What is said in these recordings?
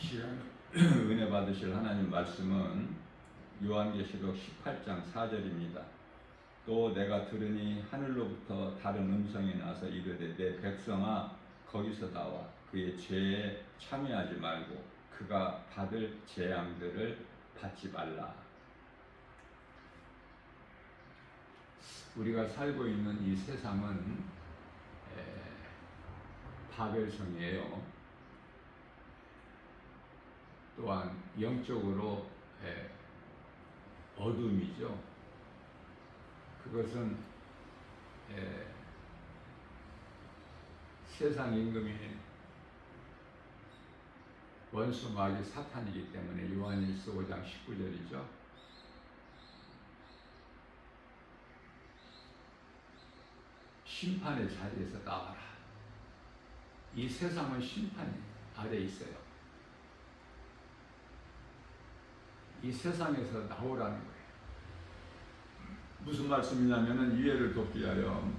시간 은혜 받으실 하나님 말씀은 요한계시록 18장 4절입니다. 또 내가 들으니 하늘로부터 다른 음성이 나서 이르되 내 백성아 거기서 나와 그의 죄에 참여하지 말고 그가 받을 재앙들을 받지 말라. 우리가 살고 있는 이 세상은 바벨성이에요. 또한 영적으로 어둠이죠. 그것은 세상 임금이 원수 마귀 사탄이기 때문에 요한일서 5장 19절이죠. 심판의 자리에서 나와라. 이 세상은 심판 아래 있어요. 이 세상에서 나오라는 거예요. 무슨 말씀이냐면은 이해를 돕기 위하여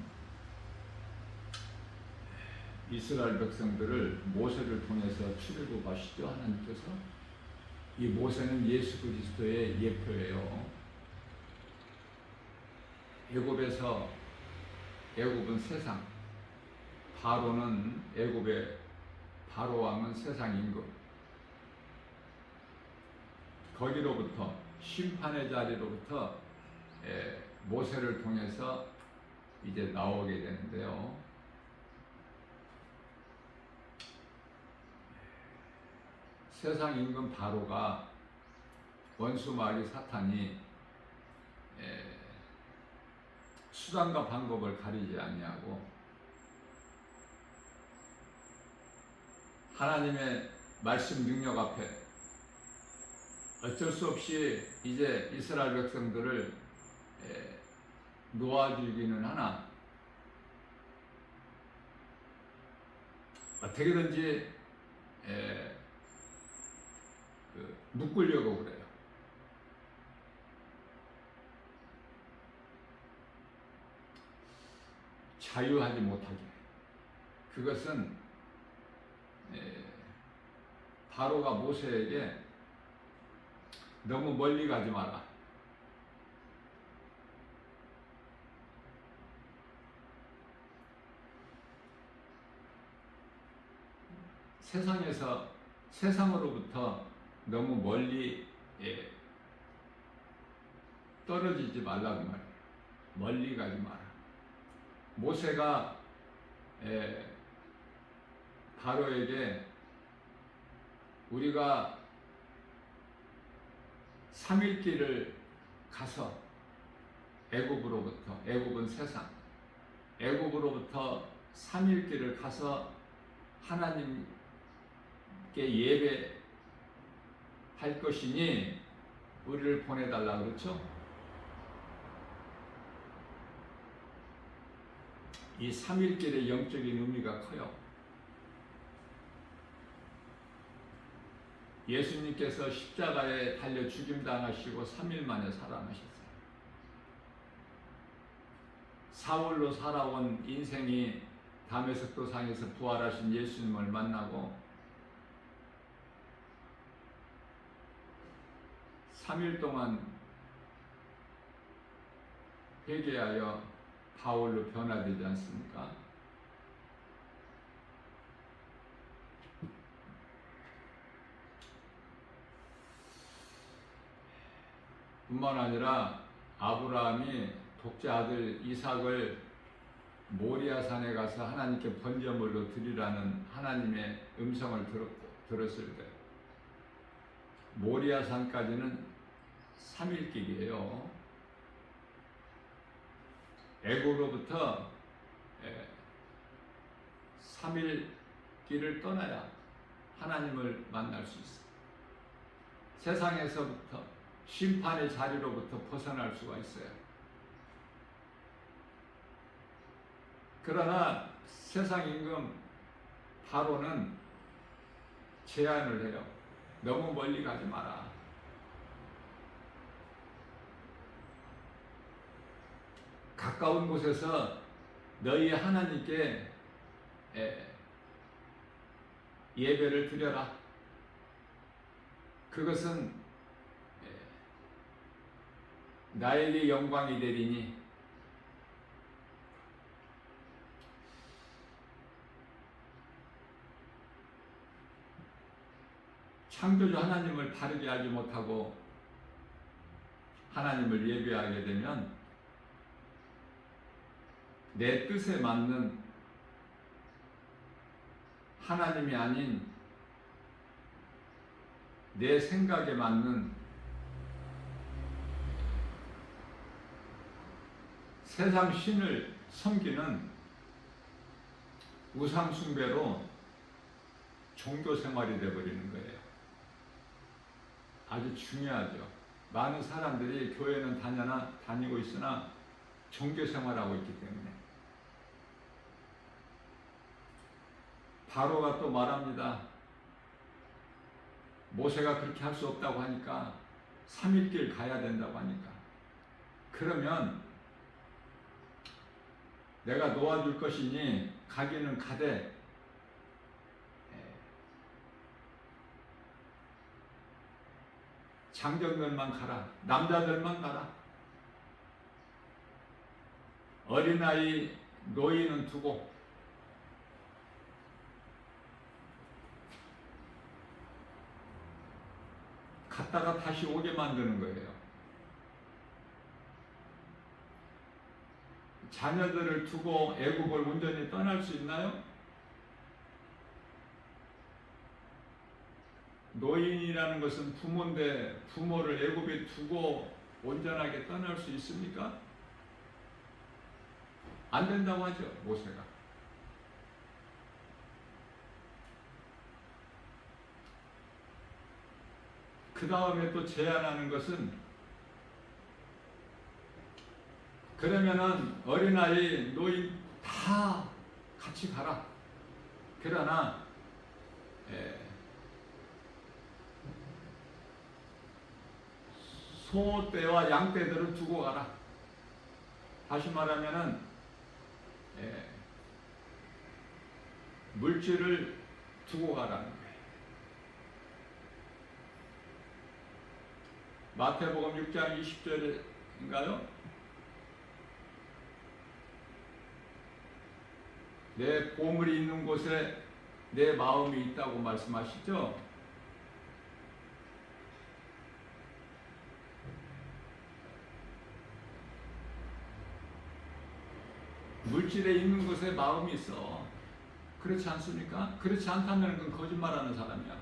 이스라엘 백성들을 모세를 통해서 출애굽하시죠. 하나님께서 이 모세는 예수 그리스도의 예표예요. 애굽은 세상, 바로는 애굽의 바로 왕은 세상 임금. 거기로부터 심판의 자리로부터 모세를 통해서 이제 나오게 되는데요. 세상 임금 바로가 원수 마귀 사탄이 수단과 방법을 가리지 아니하고 하나님의 말씀 능력 앞에 어쩔 수 없이 이제 이스라엘 백성들을 놓아주기는 하나 어떻게든지 묶으려고 그래요. 자유하지 못하게. 그것은 바로가 모세에게 너무 멀리 가지 마라. 세상으로부터 너무 멀리 떨어지지 말라고 말이에요. 멀리 가지 마라. 모세가 바로에게 우리가 3일 길을 가서 애굽은 세상, 애굽으로부터 3일 길을 가서 하나님께 예배할 것이니 우리를 보내달라 그렇죠? 이 3일 길의 영적인 의미가 커요. 예수님께서 십자가에 달려 죽임당하시고 3일 만에 살아나셨어요. 사울로 살아온 인생이 다메섹도 상에서 부활하신 예수님을 만나고 3일 동안 회개하여 바울로 변화되지 않습니까? 뿐만 아니라 아브라함이 독자 아들 이삭을 모리아산에 가서 하나님께 번제물로 드리라는 하나님의 음성을 들었을 때 모리아산까지는 3일 길이에요. 애굽으로부터 3일 길을 떠나야 하나님을 만날 수 있어요. 세상에서부터 심판의 자리로부터 벗어날 수가 있어요. 그러나 세상 임금 바로는 제안을 해요. 너무 멀리 가지 마라. 가까운 곳에서 너희 하나님께 예배를 드려라. 그것은 나에게 영광이 되리니 창조주 하나님을 바르게 알지 못하고 하나님을 예배하게 되면 내 뜻에 맞는 하나님이 아닌 내 생각에 맞는 세상 신을 섬기는 우상 숭배로 종교 생활이 되어버리는 거예요. 아주 중요하죠. 많은 사람들이 교회는 다니고 있으나 종교 생활하고 있기 때문에. 바로가 또 말합니다. 모세가 그렇게 할 수 없다고 하니까 3일길 가야 된다고 하니까 그러면 내가 놓아줄 것이니 가기는 가되 장정들만 가라. 남자들만 가라. 어린아이 노인은 두고 갔다가 다시 오게 만드는 거예요. 자녀들을 두고 애국을 온전히 떠날 수 있나요? 노인이라는 것은 부모인데 부모를 애국에 두고 온전하게 떠날 수 있습니까? 안 된다고 하죠, 모세가. 그 다음에 또 제안하는 것은 그러면은 어린아이, 노인 다 같이 가라. 그러나 소떼와 양떼들을 두고 가라. 다시 말하면은 물질을 두고 가라는 거예요. 마태복음 6장 20절인가요? 내 보물이 있는 곳에 내 마음이 있다고 말씀하시죠? 물질에 있는 곳에 마음이 있어. 그렇지 않습니까? 그렇지 않다면 그건 거짓말하는 사람이야.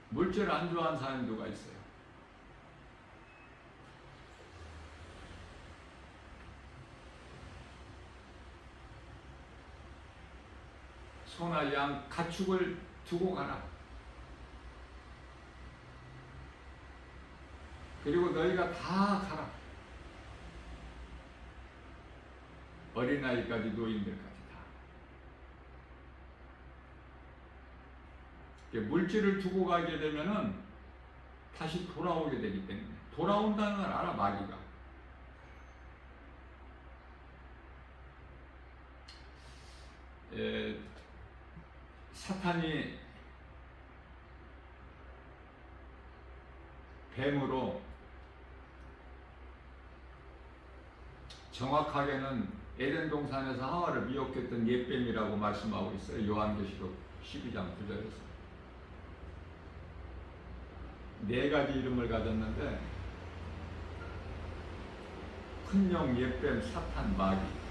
물질을 안 좋아하는 사람이 누가 있어요? 소나 양, 가축을 두고 가라. 그리고 너희가 다 가라. 어린아이까지 노인들까지 다. 물질을 두고 가게 되면은 다시 돌아오게 되기 때문에. 돌아온다는 걸 알아, 마귀가. 사탄이 뱀으로, 정확하게는 에덴 동산에서 하와를 미혹했던 옛뱀이라고 말씀하고 있어요. 요한계시록 12장 9절에서. 네 가지 이름을 가졌는데 큰 영, 옛뱀, 사탄, 마귀.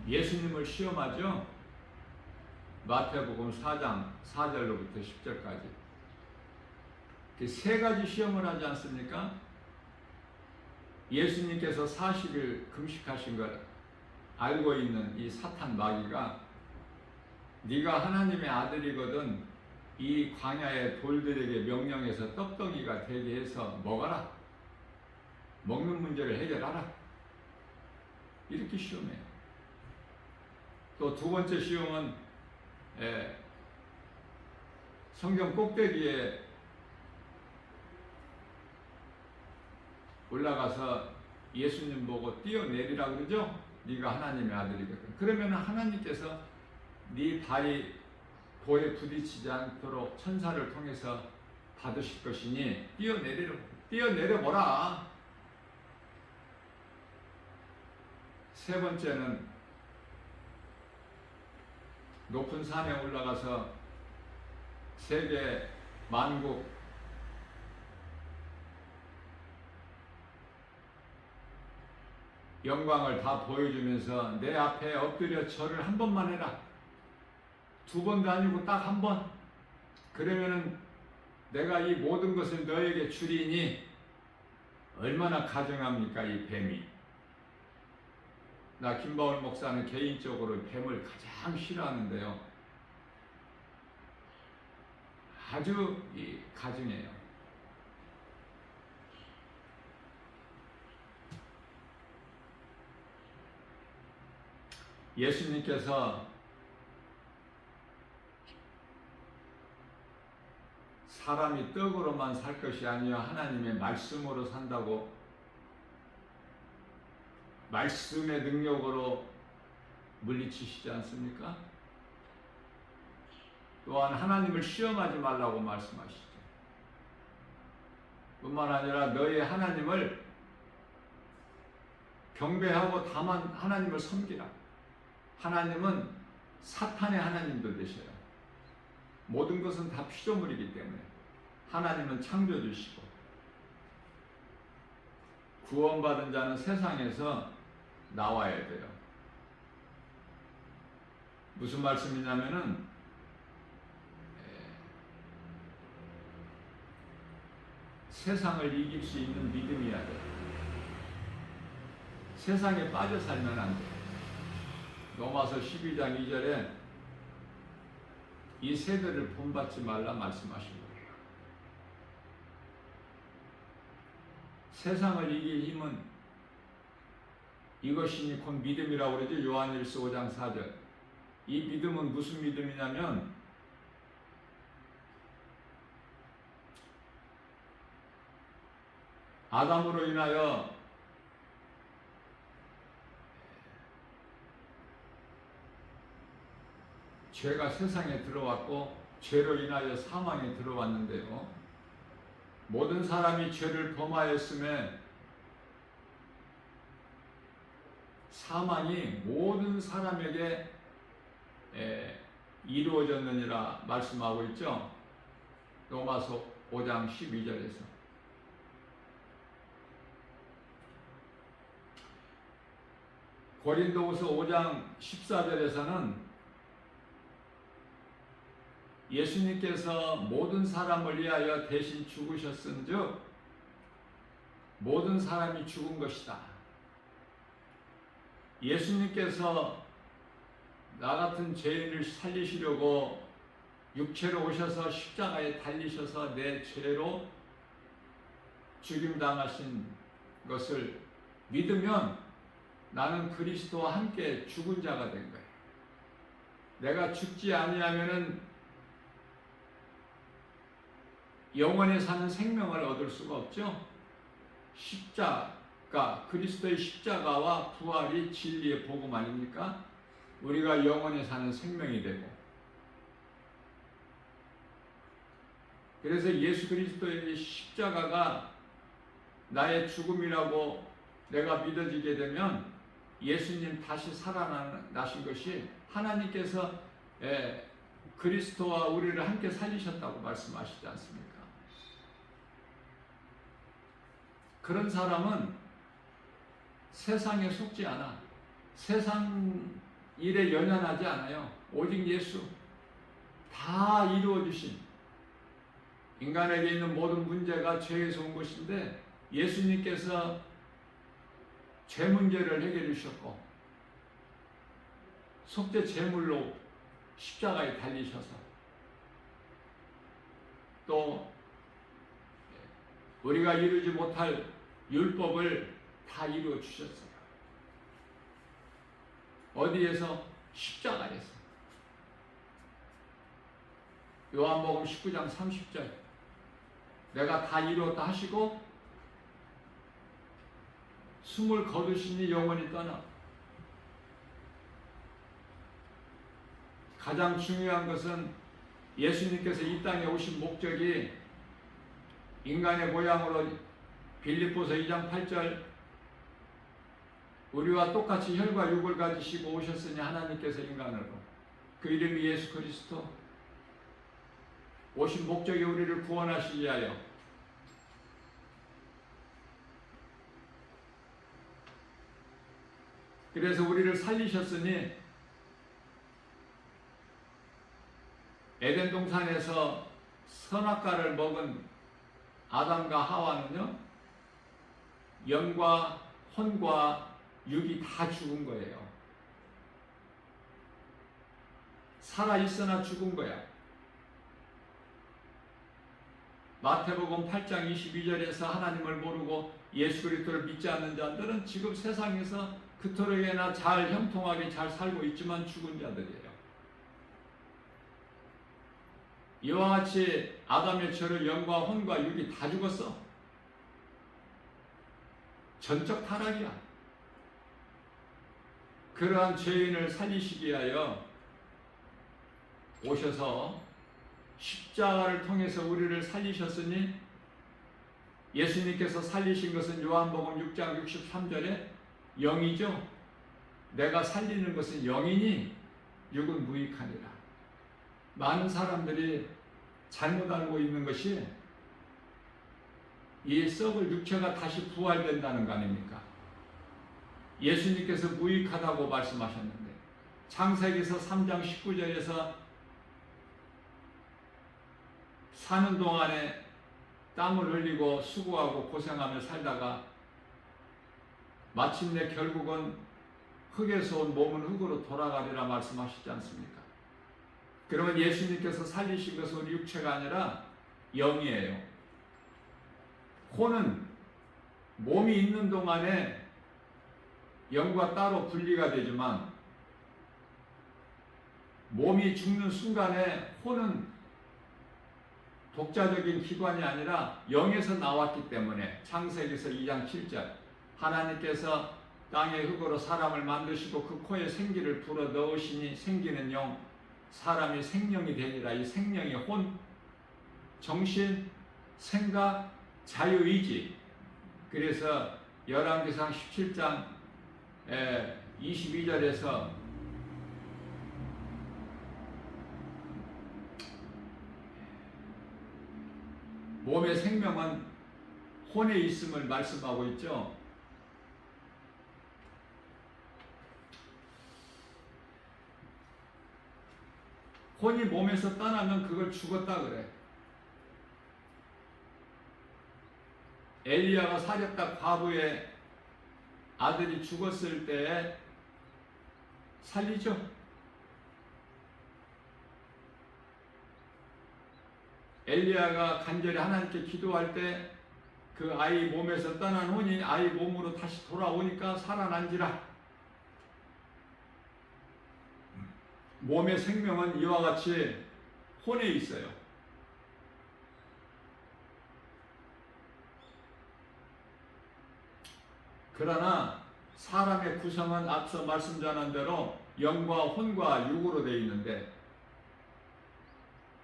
예수님을 시험하죠. 마태복음 4장 4절로부터 10절까지. 세 가지 시험을 하지 않습니까? 예수님께서 40일 금식하신 걸 알고 있는 이 사탄 마귀가 네가 하나님의 아들이거든 이 광야의 돌들에게 명령해서 떡덩이가 되게 해서 먹어라. 먹는 문제를 해결하라. 이렇게 시험해요. 또 두 번째 시험은 성경 꼭대기에 올라가서 예수님 보고 뛰어내리라 그러죠? 네가 하나님의 아들이거든. 그러면 하나님께서 네 발이 돌에 부딪히지 않도록 천사를 통해서 받으실 것이니 뛰어내려보라. 세 번째는 높은 산에 올라가서 세계 만국 영광을 다 보여주면서 내 앞에 엎드려 절을 한 번만 해라. 두 번도 아니고 딱 한 번. 그러면은 내가 이 모든 것을 너에게 주리니 얼마나 가증합니까 이 뱀이. 나 김바울 목사는 개인적으로 뱀을 가장 싫어하는데요. 아주 가증해요. 예수님께서 사람이 떡으로만 살 것이 아니요 하나님의 말씀으로 산다고, 말씀의 능력으로 물리치시지 않습니까? 또한 하나님을 시험하지 말라고 말씀하시죠. 뿐만 아니라 너희 하나님을 경배하고 다만 하나님을 섬기라. 하나님은 사탄의 하나님도 되셔요. 모든 것은 다 피조물이기 때문에 하나님은 창조주시고, 구원받은 자는 세상에서 나와야 돼요. 무슨 말씀이냐면은 세상을 이길 수 있는 믿음이어야 돼요. 세상에 빠져 살면 안 돼요. 로마서 12장 2절에 이 세대를 본받지 말라 말씀하신 거예요. 세상을 이길 힘은 이것이니 곧 믿음이라고 그러죠. 요한일서 5장 4절. 이 믿음은 무슨 믿음이냐면 아담으로 인하여 죄가 세상에 들어왔고 죄로 인하여 사망에 들어왔는데요. 모든 사람이 죄를 범하였음에 사망이 모든 사람에게 이루어졌느니라 말씀하고 있죠. 로마서 5장 12절에서. 고린도후서 5장 14절에서는 예수님께서 모든 사람을 위하여 대신 죽으셨은즉 모든 사람이 죽은 것이다. 예수님께서 나 같은 죄인을 살리시려고 육체로 오셔서 십자가에 달리셔서 내 죄로 죽임당하신 것을 믿으면 나는 그리스도와 함께 죽은 자가 된 거예요. 내가 죽지 아니하면은 영원히 사는 생명을 얻을 수가 없죠. 십자가, 그리스도의 십자가와 부활이 진리의 복음 아닙니까? 우리가 영원히 사는 생명이 되고, 그래서 예수 그리스도의 십자가가 나의 죽음이라고 내가 믿어지게 되면 예수님 다시 살아나신 것이 하나님께서 그리스도와 우리를 함께 살리셨다고 말씀하시지 않습니까? 그런 사람은 세상에 속지 않아. 세상 일에 연연하지 않아요. 오직 예수, 다 이루어주신, 인간에게 있는 모든 문제가 죄에서 온 것인데 예수님께서 죄 문제를 해결해 주셨고 속죄 제물로 십자가에 달리셔서 또 우리가 이루지 못할 율법을 다 이루어 주셨어요. 어디에서? 십자가에서. 요한복음 19장 30절 내가 다 이루었다 하시고 숨을 거두시니 영원히 떠나. 가장 중요한 것은 예수님께서 이 땅에 오신 목적이 인간의 모양으로 빌립보서 2장 8절 우리와 똑같이 혈과 육을 가지시고 오셨으니 하나님께서 인간으로 그 이름이 예수 그리스도 오신 목적이 우리를 구원하시기 위하여 그래서 우리를 살리셨으니 에덴 동산에서 선악과를 먹은 아담과 하와는요 영과 혼과 육이 다 죽은 거예요. 살아있으나 죽은 거야. 마태복음 8장 22절에서 하나님을 모르고 예수 그리스도를 믿지 않는 자들은 지금 세상에서 그토록이나 잘 형통하게 잘 살고 있지만 죽은 자들이에요. 이와 같이 아담의 죄로 영과 혼과 육이 다 죽었어. 전적 타락이야. 그러한 죄인을 살리시기 위하여 오셔서 십자가를 통해서 우리를 살리셨으니 예수님께서 살리신 것은 요한복음 6장 63절에 영이죠. 내가 살리는 것은 영이니 육은 무익하니라. 많은 사람들이 잘못 알고 있는 것이 이 썩을 육체가 다시 부활된다는 거 아닙니까? 예수님께서 무익하다고 말씀하셨는데 창세기서 3장 19절에서 사는 동안에 땀을 흘리고 수고하고 고생하며 살다가 마침내 결국은 흙에서 온 몸은 흙으로 돌아가리라 말씀하시지 않습니까? 그러면 예수님께서 살리신 것은 우리 육체가 아니라 영이에요. 혼은 몸이 있는 동안에 영과 따로 분리가 되지만 몸이 죽는 순간에 혼은 독자적인 기관이 아니라 영에서 나왔기 때문에 창세기서 2장 7절 하나님께서 땅의 흙으로 사람을 만드시고 그 코에 생기를 불어 넣으시니 생기는 영 사람이 생명이 되니라. 이 생명이 혼, 정신, 생각, 자유의지. 그래서 열왕기상 17장 22절에서 몸의 생명은 혼에 있음을 말씀하고 있죠. 혼이 몸에서 떠나면 그걸 죽었다 그래. 엘리야가 사렙다 과부의 아들이 죽었을 때 살리죠. 엘리야가 간절히 하나님께 기도할 때 그 아이 몸에서 떠난 혼이 아이 몸으로 다시 돌아오니까 살아난지라. 몸의 생명은 이와 같이 혼에 있어요. 그러나 사람의 구성은 앞서 말씀 전한 대로 영과 혼과 육으로 되어 있는데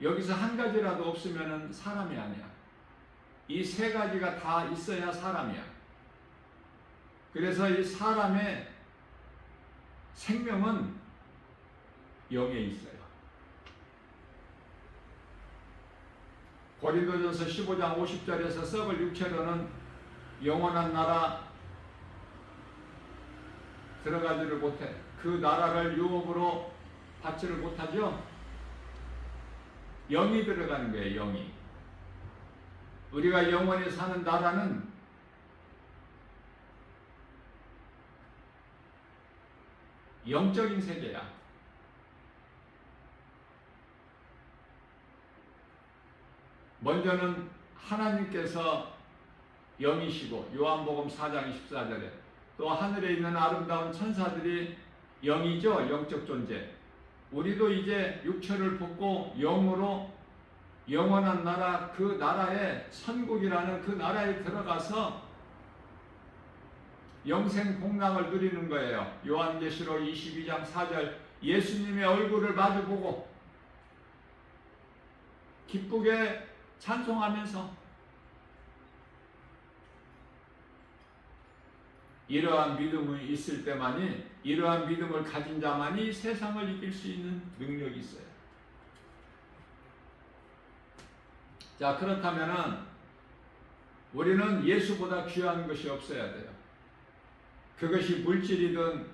여기서 한 가지라도 없으면 사람이 아니야. 이 세 가지가 다 있어야 사람이야. 그래서 이 사람의 생명은 영에 있어요. 고린도전서 15장 50절에서 썩을 육체로는 영원한 나라 들어가지를 못해. 그 나라를 유업으로 받지를 못하죠. 영이 들어가는 거예요. 영이. 우리가 영원히 사는 나라는 영적인 세계야. 먼저는 하나님께서 영이시고 요한복음 4장 24절에 또 하늘에 있는 아름다운 천사들이 영이죠. 영적 존재. 우리도 이제 육체를 벗고 영으로 영원한 나라, 그 나라에 천국이라는 그 나라에 들어가서 영생 복락을 누리는 거예요. 요한계시록 22장 4절 예수님의 얼굴을 마주보고 기쁘게 찬송하면서 이러한 믿음이 있을 때만이, 이러한 믿음을 가진 자만이 세상을 이길 수 있는 능력이 있어요. 자, 그렇다면은 우리는 예수보다 귀한 것이 없어야 돼요. 그것이 물질이든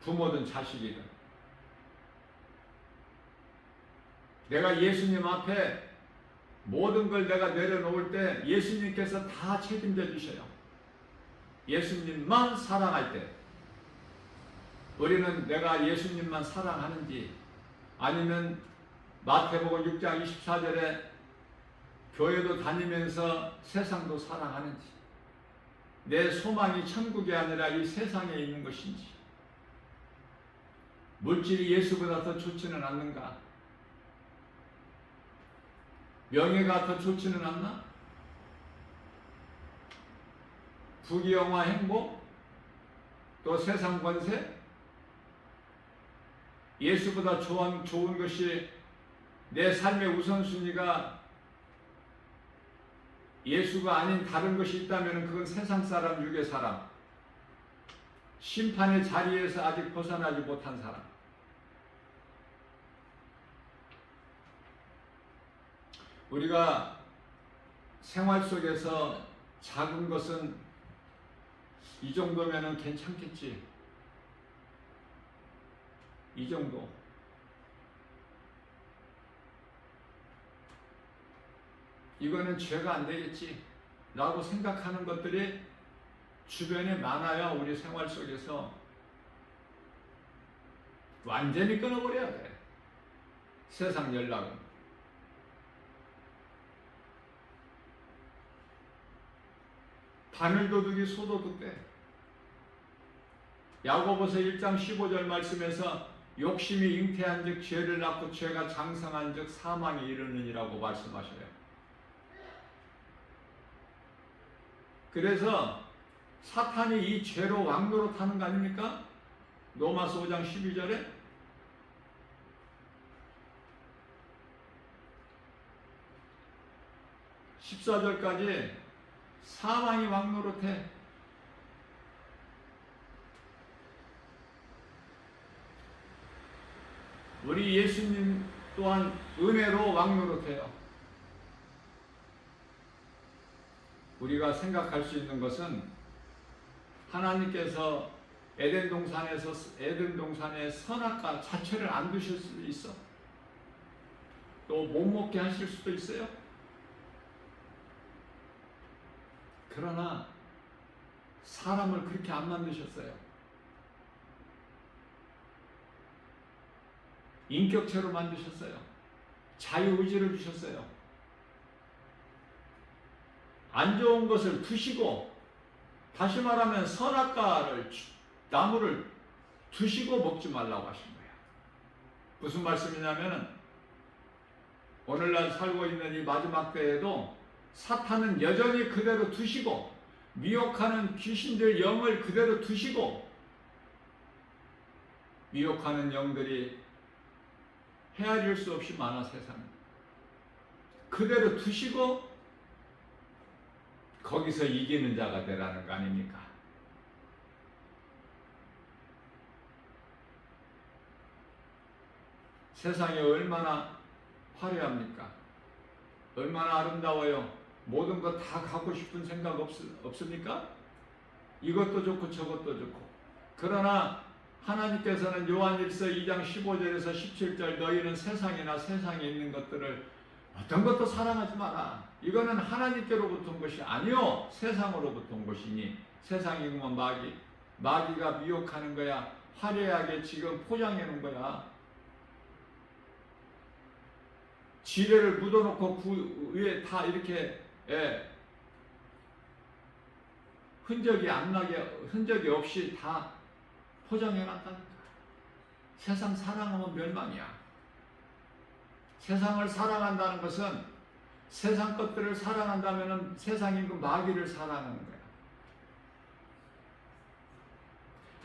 부모든 자식이든. 내가 예수님 앞에 모든 걸 내가 내려놓을 때 예수님께서 다 책임져 주셔요. 예수님만 사랑할 때 우리는 내가 예수님만 사랑하는지, 아니면 마태복음 6장 24절에 교회도 다니면서 세상도 사랑하는지, 내 소망이 천국이 아니라 이 세상에 있는 것인지, 물질이 예수보다 더 좋지는 않는가? 명예가 더 좋지는 않나? 부귀영화 행복? 또 세상 권세? 예수보다 좋은 것이, 내 삶의 우선순위가 예수가 아닌 다른 것이 있다면 그건 세상 사람, 육의 사람, 심판의 자리에서 아직 벗어나지 못한 사람. 우리가 생활 속에서 작은 것은 이 정도면은 괜찮겠지. 이 정도. 이거는 죄가 안 되겠지 라고 생각하는 것들이 주변에 많아요. 우리 생활 속에서 완전히 끊어버려야 돼. 세상 연락은. 바늘도둑이 소도둑 돼. 야고보서 1장 15절 말씀에서 욕심이 잉태한 즉 죄를 낳고 죄가 장성한 즉 사망에 이르느니라고 말씀하셔요. 그래서 사탄이 이 죄로 왕노릇하는 거 아닙니까? 로마서 5장 12절에 (14절까지) 사망이 왕노릇해. 우리 예수님 또한 은혜로 왕노릇해요. 우리가 생각할 수 있는 것은 하나님께서 에덴 동산에 선악과 자체를 안 두실 수도 있어. 또 못 먹게 하실 수도 있어요. 그러나 사람을 그렇게 안 만드셨어요. 인격체로 만드셨어요. 자유의지를 주셨어요. 안 좋은 것을 두시고, 다시 말하면 선악과를, 나무를 두시고 먹지 말라고 하신 거예요. 무슨 말씀이냐면 오늘날 살고 있는 이 마지막 때에도 사탄은 여전히 그대로 두시고, 미혹하는 귀신들 영을 그대로 두시고, 미혹하는 영들이 헤아릴 수 없이 많아. 세상은 그대로 두시고 거기서 이기는 자가 되라는 거 아닙니까? 세상이 얼마나 화려합니까? 얼마나 아름다워요. 모든 거 다 갖고 싶은 생각 없습니까? 이것도 좋고 저것도 좋고. 그러나 하나님께서는 요한일서 2장 15절에서 17절 너희는 세상이나 세상에 있는 것들을 어떤 것도 사랑하지 마라. 이거는 하나님께로부터 온 것이 아니요 세상으로부터 온 것이니. 세상이 그만 마귀가 미혹하는 거야. 화려하게 지금 포장해 놓은 거야. 지뢰를 묻어놓고 그 위에 다 이렇게 흔적이 없이 다 포장해 놨다니까. 세상 사랑하면 멸망이야. 세상을 사랑한다는 것은 세상 것들을 사랑한다면 세상인 그 마귀를 사랑하는 거야.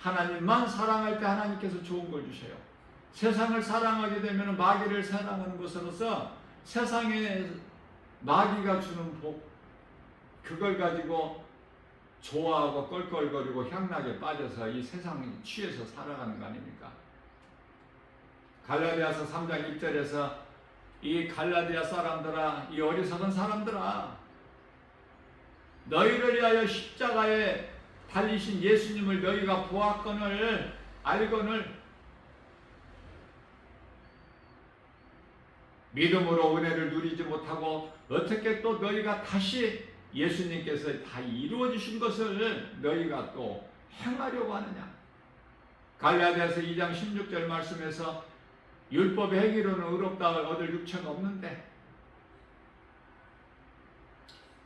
하나님만 사랑할 때 하나님께서 좋은 걸 주셔요. 세상을 사랑하게 되면 마귀를 사랑하는 것으로서 세상에 마귀가 주는 복, 그걸 가지고 좋아하고 껄껄거리고 향락에 빠져서 이 세상에 취해서 살아가는 거 아닙니까? 갈라디아서 3장 1절에서 이 갈라디아 사람들아, 이 어리석은 사람들아, 너희를 위하여 십자가에 달리신 예수님을 너희가 보았거늘 알거늘 믿음으로 은혜를 누리지 못하고 어떻게 또 너희가 다시 예수님께서 다 이루어 주신 것을 너희가 또 행하려고 하느냐? 갈라디아서 2장 16절 말씀에서 율법의 행위로는 의롭다 얻을 육체가 없는데,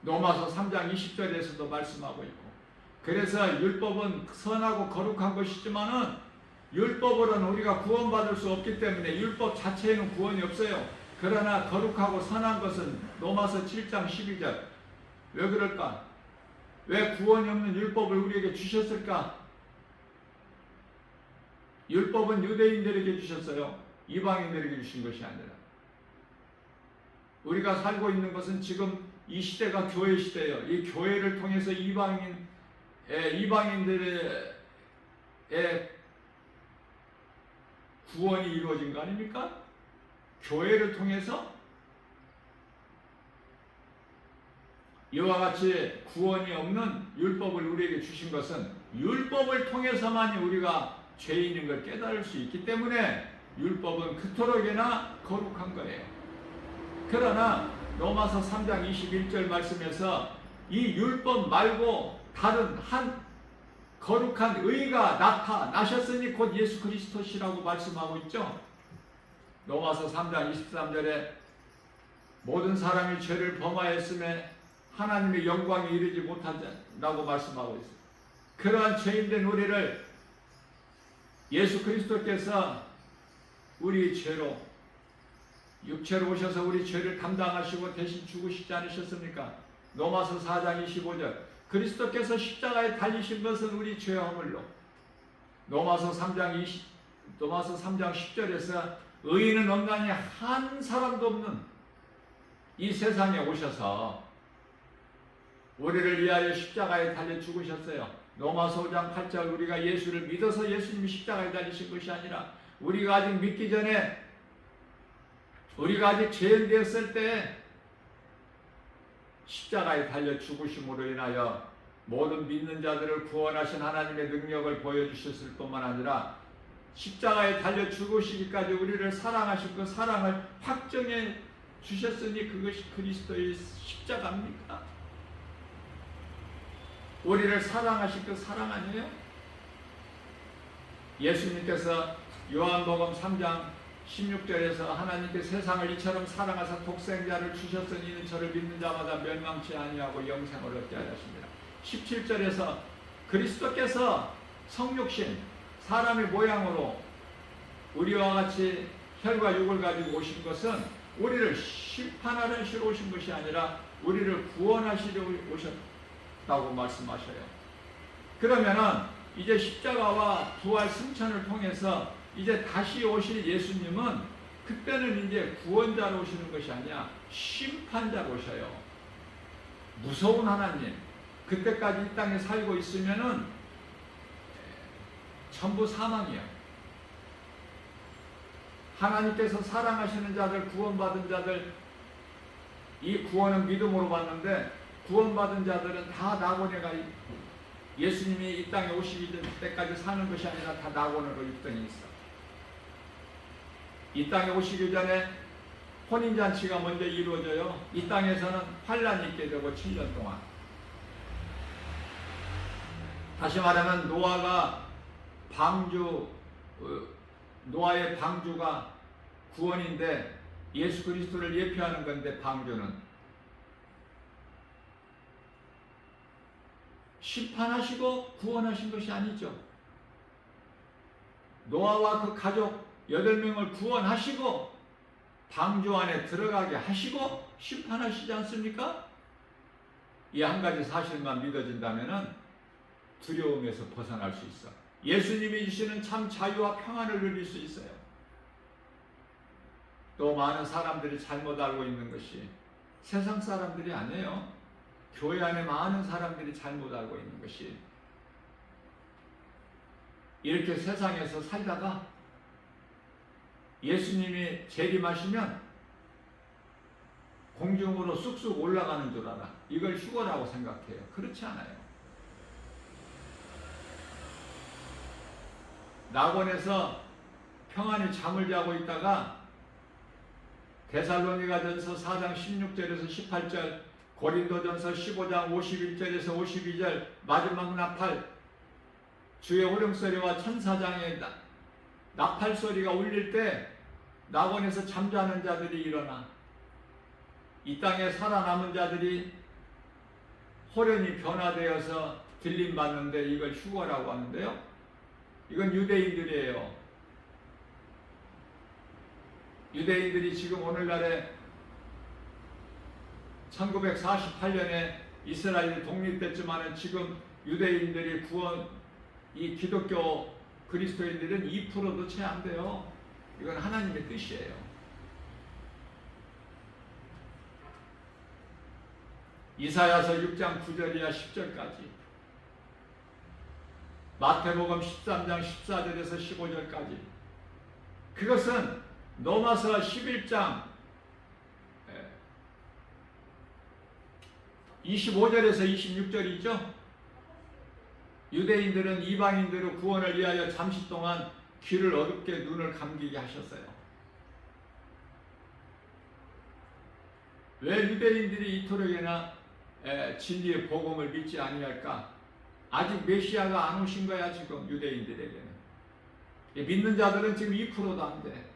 로마서 3장 20절에서도 말씀하고 있고, 그래서 율법은 선하고 거룩한 것이지만은 율법으로는 우리가 구원받을 수 없기 때문에 율법 자체에는 구원이 없어요. 그러나 거룩하고 선한 것은 로마서 7장 12절. 왜 그럴까? 왜 구원이 없는 율법을 우리에게 주셨을까? 율법은 유대인들에게 주셨어요. 이방인들에게 주신 것이 아니라. 우리가 살고 있는 것은 지금 이 시대가 교회 시대예요. 이 교회를 통해서 이방인들의 구원이 이루어진 거 아닙니까? 교회를 통해서 이와 같이 구원이 없는 율법을 우리에게 주신 것은 율법을 통해서만이 우리가 죄인인 걸 깨달을 수 있기 때문에 율법은 그토록이나 거룩한 거예요. 그러나 로마서 3장 21절 말씀에서 이 율법 말고 다른 한 거룩한 의가 나타나셨으니 곧 예수 그리스도시라고 말씀하고 있죠. 로마서 3장 23절에 모든 사람이 죄를 범하였음에 하나님의 영광에 이르지 못한다고 말씀하고 있어요. 그러한 죄인된 우리를 예수 그리스도께서 우리 죄로 육체로 오셔서 우리 죄를 담당하시고 대신 죽으시지 않으셨습니까? 로마서 4장 25절 그리스도께서 십자가에 달리신 것은 우리 죄 허물로. 로마서 3장 10절에서 의인은 없나니 한 사람도 없는 이 세상에 오셔서 우리를 위하여 십자가에 달려 죽으셨어요. 로마서 5장 8절 우리가 예수를 믿어서 예수님이 십자가에 달리신 것이 아니라 우리가 아직 믿기 전에 우리가 아직 죄인 되었을 때 십자가에 달려 죽으심으로 인하여 모든 믿는 자들을 구원하신 하나님의 능력을 보여주셨을 뿐만 아니라 십자가에 달려 죽으시기까지 우리를 사랑하신 그 사랑을 확정해 주셨으니 그것이 그리스도의 십자가입니까? 우리를 사랑하신 그 사랑 아니에요? 예수님께서 요한복음 3장 16절에서 하나님께 세상을 이처럼 사랑하사 독생자를 주셨으니 이는 저를 믿는 자마다 멸망치 아니하고 영생을 얻게 하였습니다. 17절에서 그리스도께서 성육신 사람의 모양으로 우리와 같이 혈과 육을 가지고 오신 것은 우리를 심판하시러 오신 것이 아니라 우리를 구원하시려 오셨다고 말씀하셔요. 그러면은 이제 십자가와 부활 승천을 통해서 이제 다시 오실 예수님은 그때는 이제 구원자로 오시는 것이 아니라 심판자로 오셔요. 무서운 하나님. 그때까지 이 땅에 살고 있으면은 전부 사망이야. 하나님께서 사랑하시는 자들, 구원받은 자들, 이 구원은 믿음으로 받는데 구원받은 자들은 다 낙원에가 예수님이 이 땅에 오시기 때까지 사는 것이 아니라 다 낙원으로 입성이 있어. 이 땅에 오시기 전에 혼인잔치가 먼저 이루어져요. 이 땅에서는 환란이 있게 되고 7년 동안. 다시 말하면 노아의 방주가 구원인데 예수 그리스도를 예표하는 건데 방주는 심판하시고 구원하신 것이 아니죠. 노아와 그 가족 8명을 구원하시고 방주 안에 들어가게 하시고 심판하시지 않습니까? 이 한 가지 사실만 믿어진다면 두려움에서 벗어날 수 있어. 예수님이 주시는 참 자유와 평안을 누릴 수 있어요. 또 많은 사람들이 잘못 알고 있는 것이 세상 사람들이 아니에요. 교회 안에 많은 사람들이 잘못 알고 있는 것이 이렇게 세상에서 살다가 예수님이 재림하시면 공중으로 쑥쑥 올라가는 줄 알아. 이걸 휴거라고 생각해요. 그렇지 않아요. 낙원에서 평안히 잠을 자고 있다가 데살로니가전서 4장 16절에서 18절, 고린도전서 15장 51절에서 52절, 마지막 나팔, 주의 오름소리와 천사장의 나팔 소리가 울릴 때 낙원에서 잠자는 자들이 일어나 이 땅에 살아남은 자들이 호련히 변화되어서 들림받는데 이걸 휴거라고 하는데요. 이건 유대인들이에요. 유대인들이 지금 오늘날에 1948년에 이스라엘이 독립됐지만은 지금 유대인들이 이 기독교 그리스도인들은 2%도 채 안 돼요. 이건 하나님의 뜻이에요. 이사야서 6장 9절이야 10절까지, 마태복음 13장 14절에서 15절까지, 그것은 로마서 11장 25절에서 26절이죠. 유대인들은 이방인들의 구원을 위하여 잠시 동안 귀를 어둡게 눈을 감기게 하셨어요. 왜 유대인들이 이토록이나 진리의 복음을 믿지 아니할까? 아직 메시아가 안 오신 거야 지금 유대인들에게는. 믿는 자들은 지금 2%도 안 돼.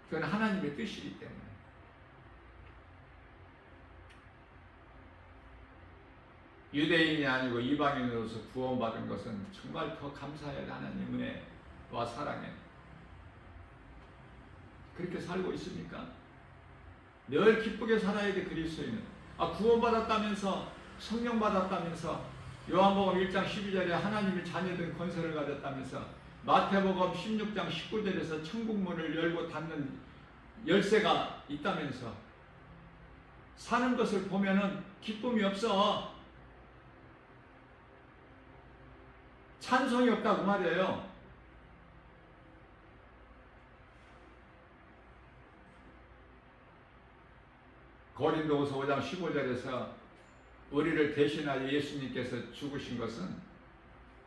그건 하나님의 뜻이기 때문에. 유대인이 아니고 이방인으로서 구원받은 것은 정말 더 감사해야 하나님 은혜와 사랑에. 그렇게 살고 있습니까? 늘 기쁘게 살아야 돼. 그리스도인은 구원받았다면서, 성령 받았다면서, 요한복음 1장 12절에 하나님의 자녀된 권세를 가졌다면서, 마태복음 16장 19절에서 천국문을 열고 닫는 열쇠가 있다면서 사는 것을 보면은 기쁨이 없어. 찬송이 없다고 말이에요. 고린도후서 5장 15절에서 우리를 대신하여 예수님께서 죽으신 것은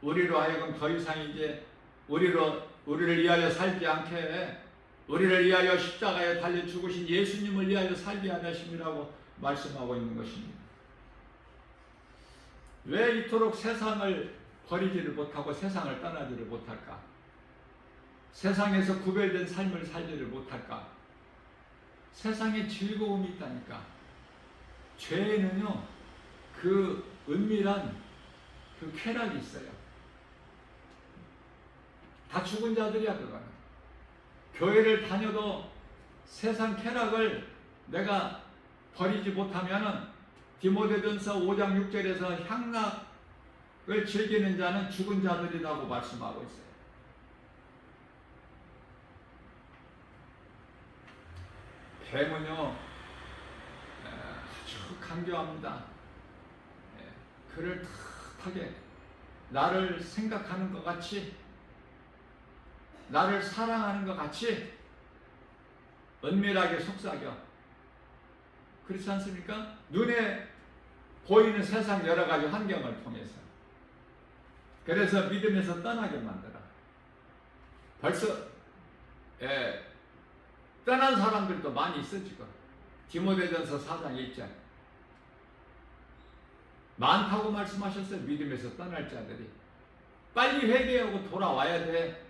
우리로 하여금 더 이상 이제 우리를 위하여 살지 않게, 우리를 위하여 십자가에 달려 죽으신 예수님을 위하여 살게 하심이라고 말씀하고 있는 것입니다. 왜 이토록 세상을 버리지를 못하고 세상을 떠나지를 못할까? 세상에서 구별된 삶을 살지를 못할까? 세상에 즐거움이 있다니까. 죄에는요, 그 은밀한 그 쾌락이 있어요. 다 죽은 자들이야 그거는. 교회를 다녀도 세상 쾌락을 내가 버리지 못하면은 디모데전서 5장 6절에서 향락을 즐기는 자는 죽은 자들이라고 말씀하고 있어요. 뱀은요 아주 강교합니다. 그를 탁하게 나를 생각하는 것 같이, 나를 사랑하는 것 같이 은밀하게 속삭여. 그렇지 않습니까? 눈에 보이는 세상 여러 가지 환경을 통해서. 그래서 믿음에서 떠나게 만들어. 벌써 떠난 사람들도 많이 있어 지금. 디모데전서 4장 1절 많다고 말씀하셨어요. 믿음에서 떠날 자들이 빨리 회개하고 돌아와야 돼.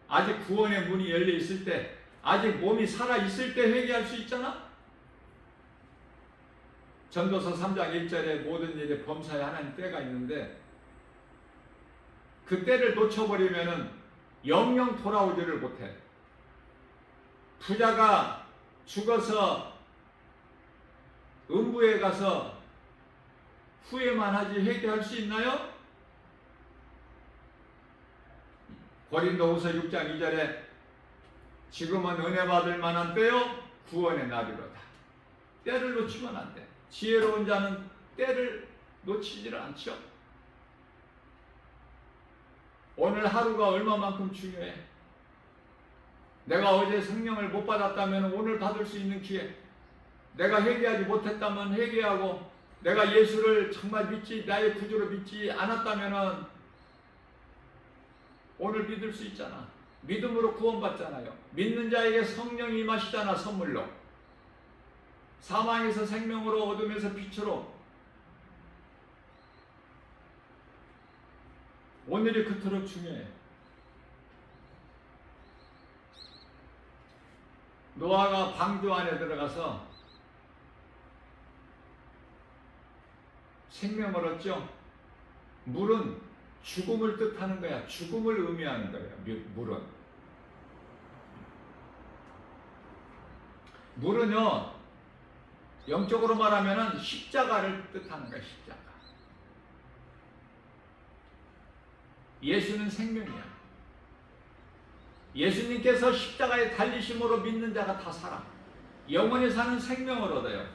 아직 구원의 문이 열려 있을 때, 아직 몸이 살아 있을 때 회개할 수 있잖아. 전도서 3장 1절에 모든 일에 범사에 하나님 때가 있는데 그 때를 놓쳐버리면은 영영 돌아오지를 못해. 부자가 죽어서 음부에 가서 후회만 하지 회개할 수 있나요? 고린도후서 6장 2절에 지금은 은혜 받을 만한 때요 구원의 날이로다. 때를 놓치면 안 돼. 지혜로운 자는 때를 놓치지를 않죠. 오늘 하루가 얼마만큼 중요해. 내가 어제 성령을 못 받았다면 오늘 받을 수 있는 기회, 내가 회개하지 못했다면 회개하고, 내가 예수를 정말 믿지, 나의 구주로 믿지 않았다면 오늘 믿을 수 있잖아. 믿음으로 구원받잖아요. 믿는 자에게 성령이 임하시잖아. 선물로. 사망에서 생명으로, 어둠에서 빛으로. 오늘이 그토록 중요해. 노아가 방주 안에 들어가서 생명을 얻죠. 물은 죽음을 뜻하는 거야. 죽음을 의미하는 거야. 물은요, 영적으로 말하면 십자가를 뜻하는 거야. 십자가. 예수는 생명이야. 예수님께서 십자가에 달리심으로 믿는 자가 다 살아. 영원히 사는 생명을 얻어요.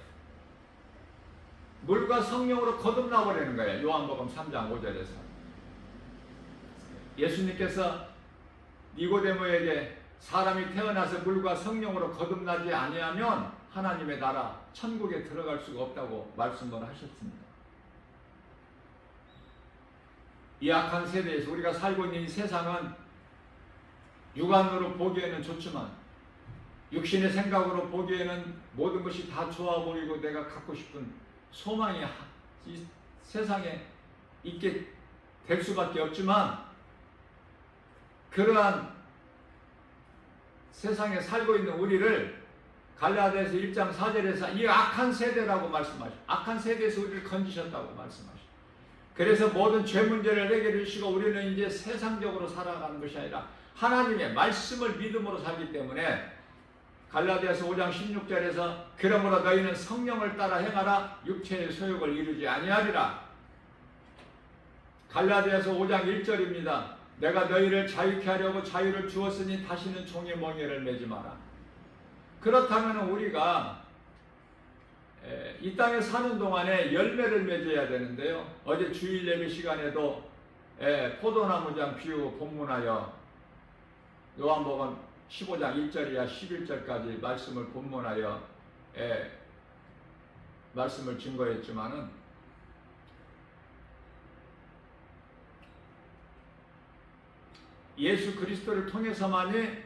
물과 성령으로 거듭나버리는 거예요. 요한복음 3장 5절에서. 예수님께서 니고데모에게 사람이 태어나서 물과 성령으로 거듭나지 아니하면 하나님의 나라, 천국에 들어갈 수가 없다고 말씀을 하셨습니다. 이 악한 세대에서 우리가 살고 있는 이 세상은 육안으로 보기에는 좋지만 육신의 생각으로 보기에는 모든 것이 다 좋아 보이고 내가 갖고 싶은 소망이 이 세상에 있게 될 수밖에 없지만, 그러한 세상에 살고 있는 우리를 갈라디아서 1장 4절에서 이 악한 세대라고 말씀하시고, 악한 세대에서 우리를 건지셨다고 말씀하시고, 그래서 모든 죄 문제를 해결해 주시고 우리는 이제 세상적으로 살아가는 것이 아니라 하나님의 말씀을 믿음으로 살기 때문에 갈라디아서 5장 16절에서 그러므로 너희는 성령을 따라 행하라 육체의 소욕을 이루지 아니하리라. 갈라디아서 5장 1절입니다. 내가 너희를 자유케 하려고 자유를 주었으니 다시는 종의 멍에를 매지 마라. 그렇다면 우리가 이 땅에 사는 동안에 열매를 맺어야 되는데요. 어제 주일 예배 시간에도 포도나무장 비유 본문하여 요한복음 15장 1절이야 11절까지 말씀을 본문하여 말씀을 증거했지만은, 예수 그리스도를 통해서만이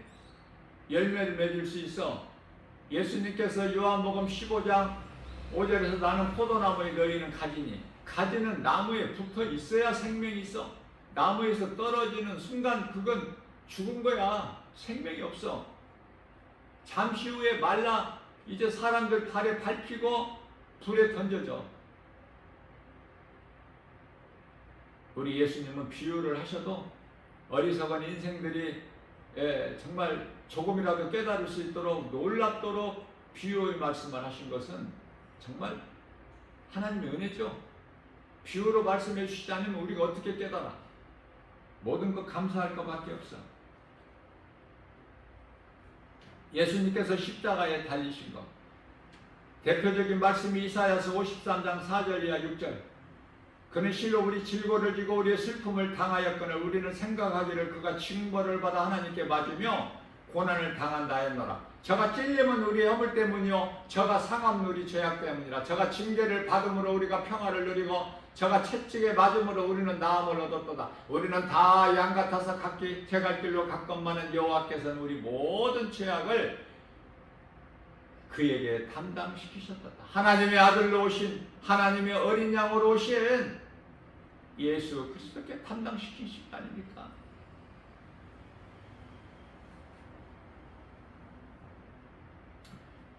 열매를 맺을 수 있어. 예수님께서 요한복음 15장 5절에서 나는 포도나무에 너희는 가지니, 가지는 나무에 붙어 있어야 생명이 있어. 나무에서 떨어지는 순간 그건 죽은 거야. 생명이 없어. 잠시 후에 말라 이제 사람들 발에 밟히고 불에 던져져. 우리 예수님은 비유를 하셔도 어리석은 인생들이 정말 조금이라도 깨달을 수 있도록 놀랍도록 비유의 말씀을 하신 것은 정말 하나님의 은혜죠. 비유로 말씀해 주시지 않으면 우리가 어떻게 깨달아? 모든 것 감사할 것밖에 없어. 예수님께서 십자가에 달리신 것, 대표적인 말씀이 이사야서 53장 4절이야 6절. 그는 실로 우리 질고를 지고 우리의 슬픔을 당하였거늘 우리는 생각하기를 그가 징벌을 받아 하나님께 맞으며 고난을 당한다 했노라. 저가 찔림은 우리의 허물 때문이요 저가 상함은 우리 죄악 때문이라. 저가 징계를 받음으로 우리가 평화를 누리고 저가 채찍에 맞음으로 우리는 나음을 얻었도다. 우리는 다 양 같아서 각기 제갈 길로 갔건만은 여호와께서는 우리 모든 죄악을 그에게 담당시키셨다. 하나님의 아들로 오신, 하나님의 어린 양으로 오신 예수 그리스도께 담당시키신 거 아닙니까?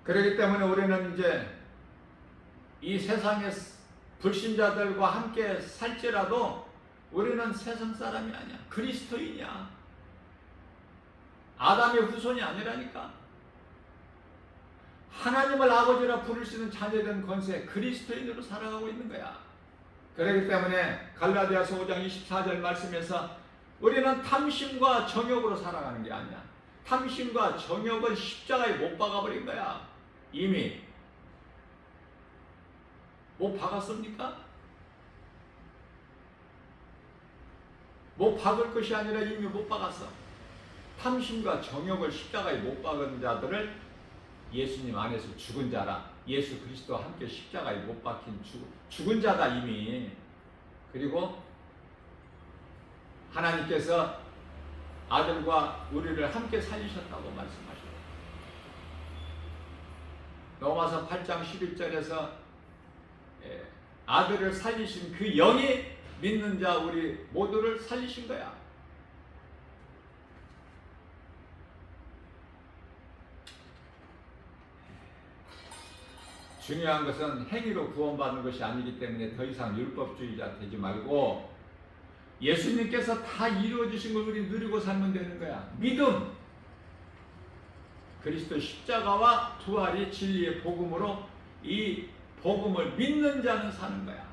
그렇기 때문에 우리는 이제 이 세상의 불신자들과 함께 살지라도 우리는 세상 사람이 아니야. 그리스도인이야. 아담의 후손이 아니라니까. 하나님을 아버지라 부를 수 있는 자녀된 권세 그리스도인으로 살아가고 있는 거야. 그렇기 때문에 갈라디아서 5장 24절 말씀에서 우리는 탐심과 정욕으로 살아가는 게 아니야. 탐심과 정욕은 십자가에 못 박아버린 거야. 이미 못 박았습니까? 못 박을 것이 아니라 이미 못 박았어. 탐심과 정욕을 십자가에 못 박은 자들을 예수님 안에서 죽은 자라. 예수 그리스도와 함께 십자가에 못 박힌 죽은 자다 이미. 그리고 하나님께서 아들과 우리를 함께 살리셨다고 말씀하셨어요. 로마서 8장 11절에서 아들을 살리신 그 영이 믿는 자 우리 모두를 살리신 거야. 중요한 것은 행위로 구원받는 것이 아니기 때문에 더 이상 율법주의자 되지 말고 예수님께서 다 이루어주신 걸 우리 누리고 살면 되는 거야. 믿음, 그리스도 십자가와 부활이 진리의 복음으로 이 복음을 믿는 자는 사는 거야.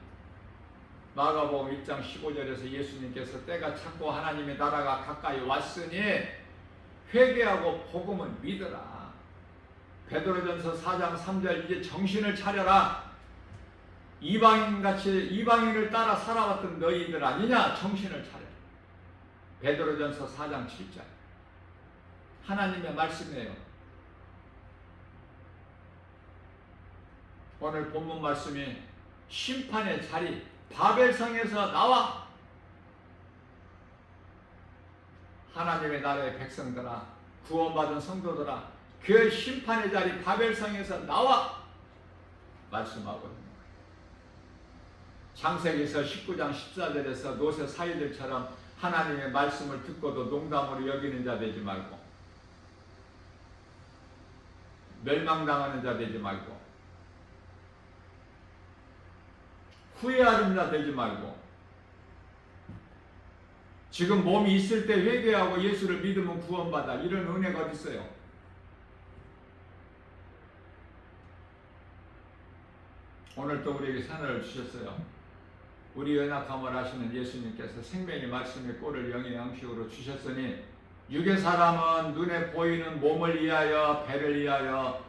마가복음 1장 15절에서 예수님께서 때가 찼고 하나님의 나라가 가까이 왔으니 회개하고 복음을 믿으라. 베드로전서 4장 3절 이제 정신을 차려라. 이방인을 따라 살아왔던 너희들 아니냐? 정신을 차려라. 베드로전서 4장 7절 하나님의 말씀이에요. 오늘 본문 말씀이 심판의 자리 바벨성에서 나와. 하나님의 나라의 백성들아, 구원받은 성도들아, 그 심판의 자리 바벨성에서 나와 말씀하고 있는 거예요. 창세기서 19장 14절에서 노새 사이들처럼 하나님의 말씀을 듣고도 농담으로 여기는 자 되지 말고, 멸망당하는 자 되지 말고, 후회하는 자 되지 말고, 지금 몸이 있을 때 회개하고 예수를 믿으면 구원받아. 이런 은혜가 어디 있어요? 오늘 또 우리에게 산을 주셨어요. 우리 연약함을 아시는 예수님께서 생명의 말씀의 꼴을 영의 양식으로 주셨으니 육의 사람은 눈에 보이는 몸을 위하여 배를 위하여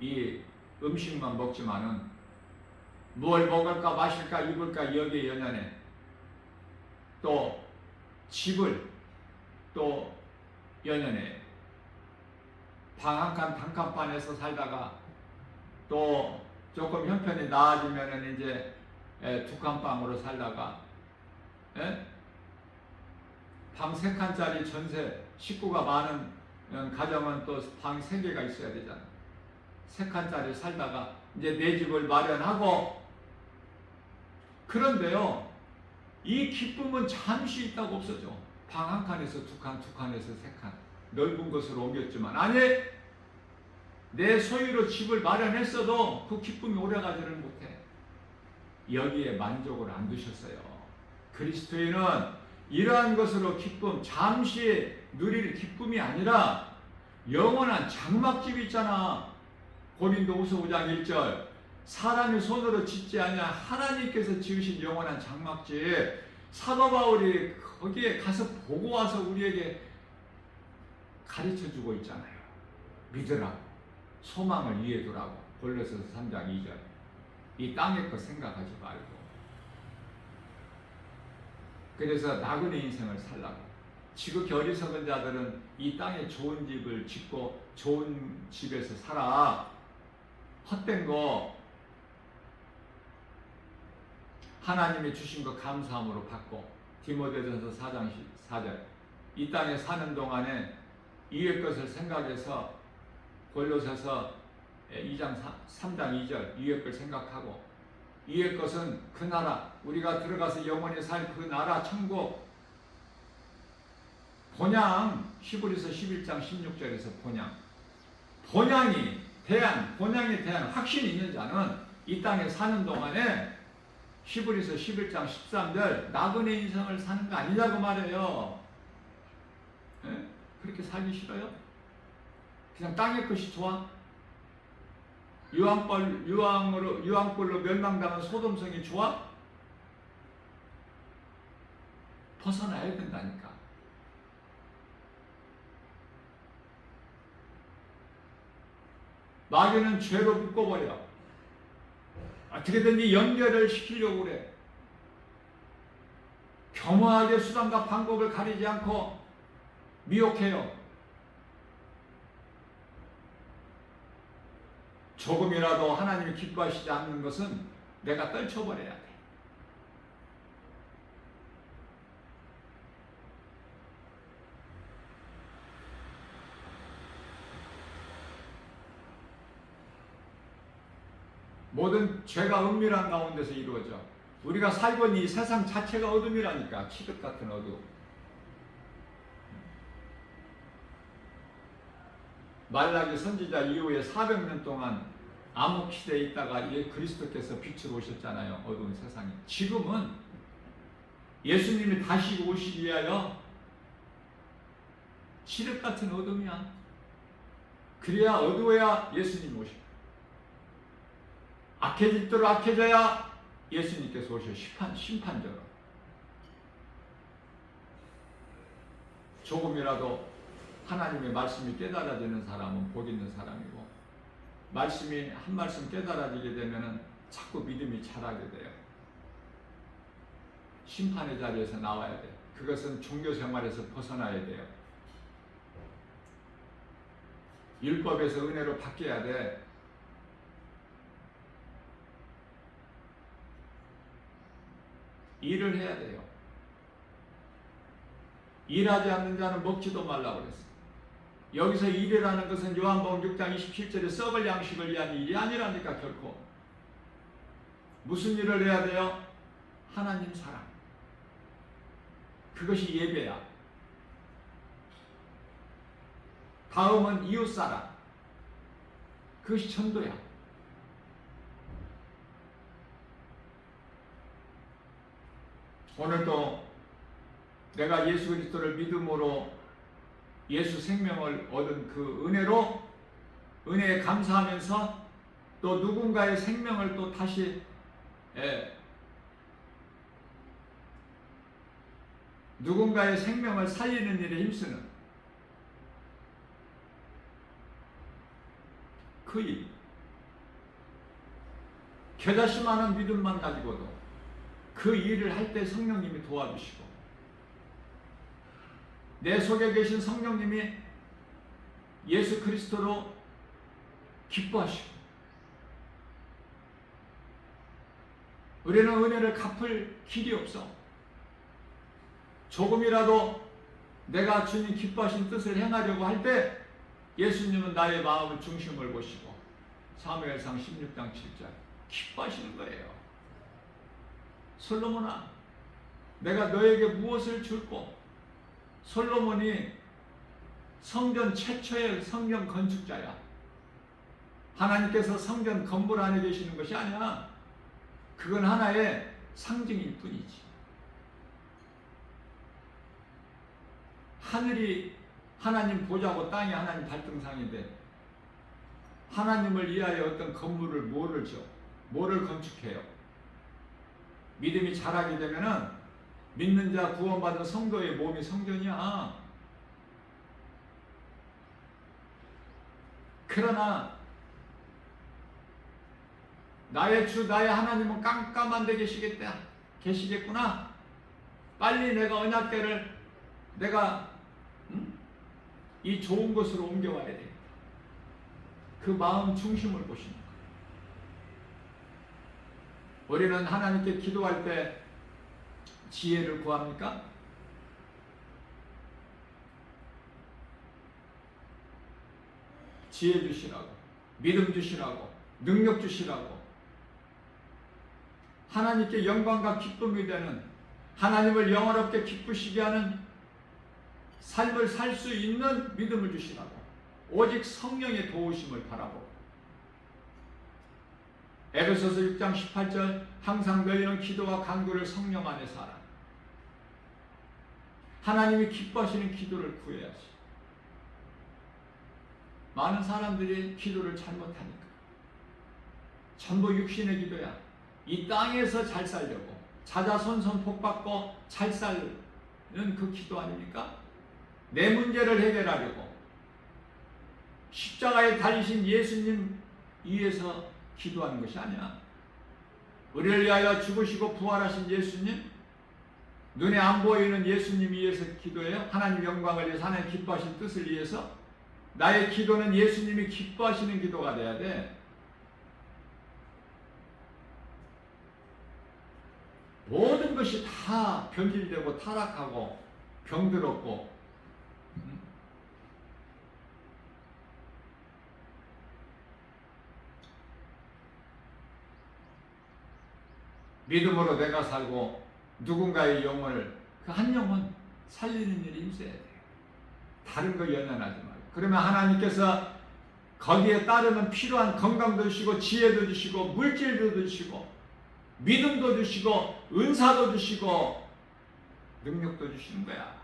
이 음식만 먹지만은 무엇을 먹을까 마실까 입을까 여기에 연연해. 또 집을 또 연연해. 방 한 칸 단칸방에서 살다가 또 조금 형편이 나아지면은 이제 두 칸방으로 살다가 방 세 칸짜리 전세 식구가 많은 가정은 또 방 세 개가 있어야 되잖아. 세 칸짜리 살다가 이제 내 집을 마련하고. 그런데요, 이 기쁨은 잠시 있다고 없어져. 방 한 칸에서 두 칸, 두 칸에서 세 칸 넓은 곳으로 옮겼지만 아니, 내 소유로 집을 마련했어도 그 기쁨이 오래가지를 못해. 여기에 만족을 안 두셨어요. 그리스도인은 이러한 것으로 기쁨, 잠시 누릴 기쁨이 아니라 영원한 장막집이 있잖아. 고린도후서 5장 1절 사람이 손으로 짓지 아니하 하나님께서 지으신 영원한 장막집. 사도 바울이 거기에 가서 보고 와서 우리에게 가르쳐주고 있잖아요. 믿으라고, 소망을 위에 두라고. 골로새서 3장 2절 이 땅의 것 생각하지 말고. 그래서 나그네 인생을 살라고. 지극히 어리석은 자들은 이 땅에 좋은 집을 짓고 좋은 집에서 살아. 헛된 거 하나님이 주신 거 감사함으로 받고. 디모데전서 4장 4절 이 땅에 사는 동안에 이의 것을 생각해서. 골로새서 2장 3장 2절 이의 걸 생각하고. 이의 것은 그 나라, 우리가 들어가서 영원히 살 그 나라 천국. 본향 히브리서 11장 16절에서 본향에 대한 확신이 있는 자는 이 땅에 사는 동안에 히브리서 11장 13절 나그네 인생을 사는 거 아니냐고 말해요. 그렇게 살기 싫어요? 그냥 땅의 것이 좋아? 유황불로 멸망당한 소돔성이 좋아? 벗어나야 된다니까. 마귀는 죄로 묶어버려. 어떻게든지 연결을 시키려고 그래. 겸허하게 수단과 방법을 가리지 않고 미혹해요. 조금이라도 하나님이 기뻐하시지 않는 것은 내가 떨쳐버려야 돼. 모든 죄가 은밀한 가운데서 이루어져. 우리가 살고 있는 이 세상 자체가 어둠이라니까. 칠흑 같은 어둠. 말라기 선지자 이후에 400년 동안 암흑 시대에 있다가 그리스도께서 빛으로 오셨잖아요. 어두운 세상에. 지금은 예수님이 다시 오시기 위하여 칠흑 같은 어둠이야. 그래야 어두워야 예수님이 오시고, 악해질도록 악해져야 예수님께서 오셔 심판자로. 조금이라도 하나님의 말씀이 깨달아지는 사람은 복 있는 사람이고, 말씀이 한 말씀 깨달아지게 되면은 자꾸 믿음이 자라게 돼요. 심판의 자리에서 나와야 돼. 그것은 종교 생활에서 벗어나야 돼요. 율법에서 은혜로 바뀌어야 돼. 일을 해야 돼요. 일하지 않는 자는 먹지도 말라고 그랬어요. 여기서 일이라는 것은 요한복음 6장 27절에 썩을 양식을 위한 일이 아니라니까. 결코. 무슨 일을 해야 돼요? 하나님 사랑. 그것이 예배야. 다음은 이웃사랑. 그것이 전도야. 오늘도 내가 예수 그리스도를 믿음으로 예수 생명을 얻은 그 은혜에 감사하면서 또 누군가의 생명을 또 다시 누군가의 생명을 살리는 일에 힘쓰는 그 일. 겨자씨만한 믿음만 가지고도 그 일을 할 때 성령님이 도와주시고, 내 속에 계신 성령님이 예수 그리스도로 기뻐하시고, 우리는 은혜를 갚을 길이 없어. 조금이라도 내가 주님 기뻐하신 뜻을 행하려고 할 때 예수님은 나의 마음을 중심을 보시고 사무엘상 16장 7절 기뻐하시는 거예요. 솔로몬아, 내가 너에게 무엇을 줄고. 솔로몬이 성전 최초의 성전 건축자야. 하나님께서 성전 건물 안에 계시는 것이 아니야. 그건 하나의 상징일 뿐이지. 하늘이 하나님 보좌고 땅이 하나님 발등상인데, 하나님을 위하여 어떤 건물을 뭐를 건축해요? 믿음이 자라게 되면은 믿는 자 구원받은 성도의 몸이 성전이야. 그러나 나의 주 나의 하나님은 깜깜한 데 계시겠구나. 빨리 내가 언약궤를 내가 이 좋은 곳으로 옮겨와야 돼. 그 마음 중심을 보시는 거예요. 우리는 하나님께 기도할 때 지혜를 구합니까? 지혜 주시라고, 믿음 주시라고, 능력 주시라고, 하나님께 영광과 기쁨이 되는, 하나님을 영원롭게 기쁘시게 하는 삶을 살 수 있는 믿음을 주시라고, 오직 성령의 도우심을 바라보고. 에베소서 6장 18절 항상 너희는 기도와 간구를 성령 안에서 하라. 하나님이 기뻐하시는 기도를 구해야지. 많은 사람들이 기도를 잘못하니까 전부 육신의 기도야. 이 땅에서 잘 살려고 자자손손 복받고 잘 살는 그 기도 아닙니까? 내 문제를 해결하려고 십자가에 달리신 예수님 위해서 기도하는 것이 아니야. 우리를 위하여 죽으시고 부활하신 예수님, 눈에 안 보이는 예수님 위해서 기도해요. 하나님 영광을 위해서, 하나님 기뻐하신 뜻을 위해서. 나의 기도는 예수님이 기뻐하시는 기도가 돼야 돼. 모든 것이 다 변질되고 타락하고 병들었고 믿음으로 내가 살고 누군가의 영혼을 그 한 영혼 살리는 일에 힘써야 돼요. 다른 거 연연하지 말고. 그러면 하나님께서 거기에 따르는 필요한 건강도 주시고 지혜도 주시고 물질도 주시고 믿음도 주시고 은사도 주시고 능력도 주시는 거야.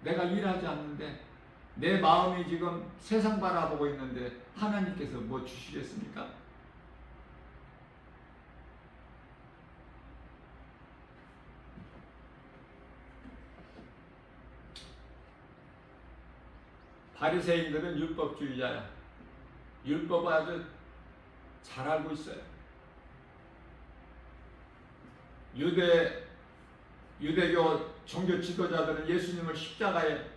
내가 일하지 않는데 내 마음이 지금 세상 바라보고 있는데 하나님께서 뭐 주시겠습니까? 바리새인들은 율법주의자야. 율법을 아주 잘 알고 있어요. 유대교 종교 지도자들은 예수님을 십자가에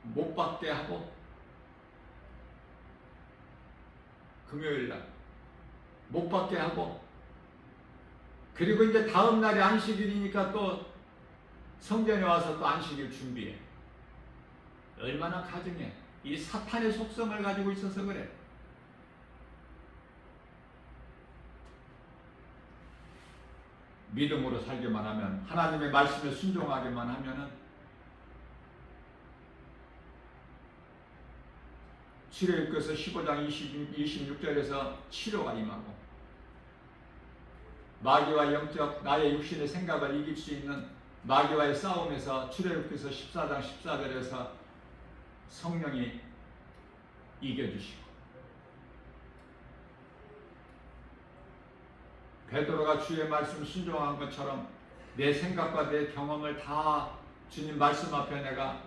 못 박게 하고 금요일날 못 박게 하고 그리고 이제 다음 날이 안식일이니까 또 성전에 와서 또 안식일 준비해. 얼마나 가증해. 이 사탄의 속성을 가지고 있어서 그래. 믿음으로 살기만 하면, 하나님의 말씀에 순종하기만 하면은 출애굽기서 15장 26절에서 치료가 임하고 마귀와 영적 나의 육신의 생각을 이길 수 있는 마귀와의 싸움에서 출애굽기서 14장 14절에서 성령이 이겨주시고 베드로가 주의 말씀 순종한 것처럼 내 생각과 내 경험을 다 주님 말씀 앞에 내가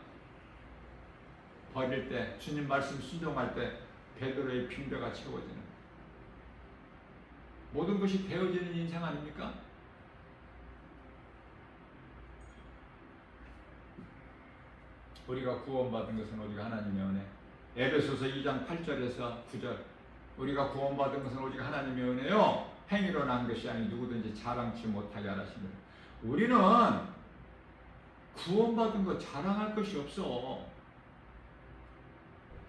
버릴 때, 주님 말씀 순종할 때 베드로의 빈배가 채워지는 모든 것이 되어지는 인생 아닙니까? 우리가 구원받은 것은 오직 하나님의 은혜. 에베소서 2장 8절에서 9절 우리가 구원받은 것은 오직 하나님의 은혜요 행위로 난 것이 아니 누구든지 자랑치 못하게 하라시니라. 우리는 구원받은 것 자랑할 것이 없어.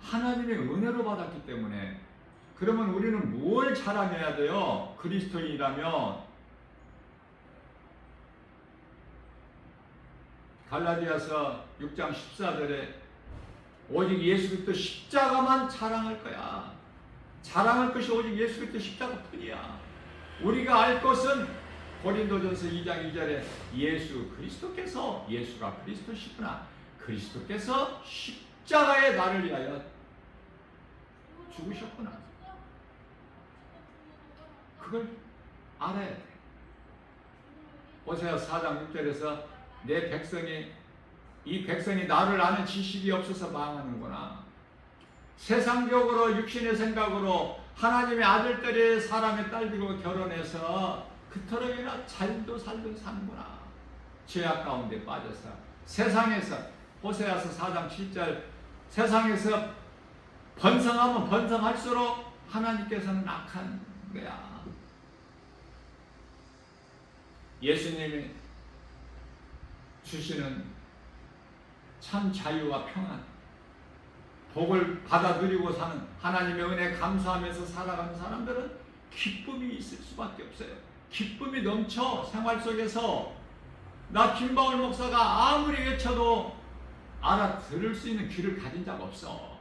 하나님의 은혜로 받았기 때문에. 그러면 우리는 뭘 자랑해야 돼요? 그리스도인이라면. 갈라디아서 6장 14절에 오직 예수 그리스도 십자가만 자랑할 거야. 자랑할 것이 오직 예수 그리스도 십자가뿐이야. 우리가 알 것은 고린도전서 2장 2절에 예수 그리스도께서, 예수가 그리스도시구나, 그리스도께서 십자가에 나를 위하여 죽으셨구나. 그걸 알아야 돼. 호세아 4장 6절에서 내 백성이, 이 백성이 나를 아는 지식이 없어서 망하는구나. 세상적으로 육신의 생각으로 하나님의 아들들의 사람의 딸들과 결혼해서 그토록이나 잘도 살도 사는구나. 죄악 가운데 빠져서 세상에서, 호세아서 4장 7절, 세상에서 번성하면 번성할수록 하나님께서는 악한 거야. 예수님이 주시는 참 자유와 평안, 복을 받아 누리고 사는, 하나님의 은혜에 감사하면서 살아가는 사람들은 기쁨이 있을 수밖에 없어요. 기쁨이 넘쳐. 생활 속에서 나 김바울 목사가 아무리 외쳐도 알아들을 수 있는 귀를 가진 자가 없어.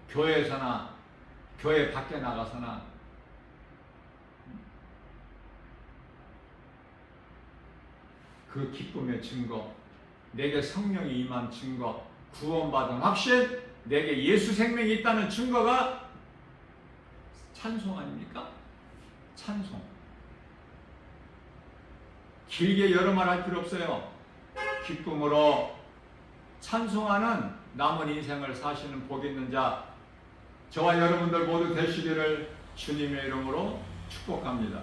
교회에서나 교회 밖에 나가서나 그 기쁨의 증거, 내게 성령이 임한 증거, 구원받은 확신, 내게 예수 생명이 있다는 증거가 찬송 아닙니까? 찬송. 길게 여러 말 할 필요 없어요. 기쁨으로 찬송하는 남은 인생을 사시는 복 있는 자, 저와 여러분들 모두 되시기를 주님의 이름으로 축복합니다.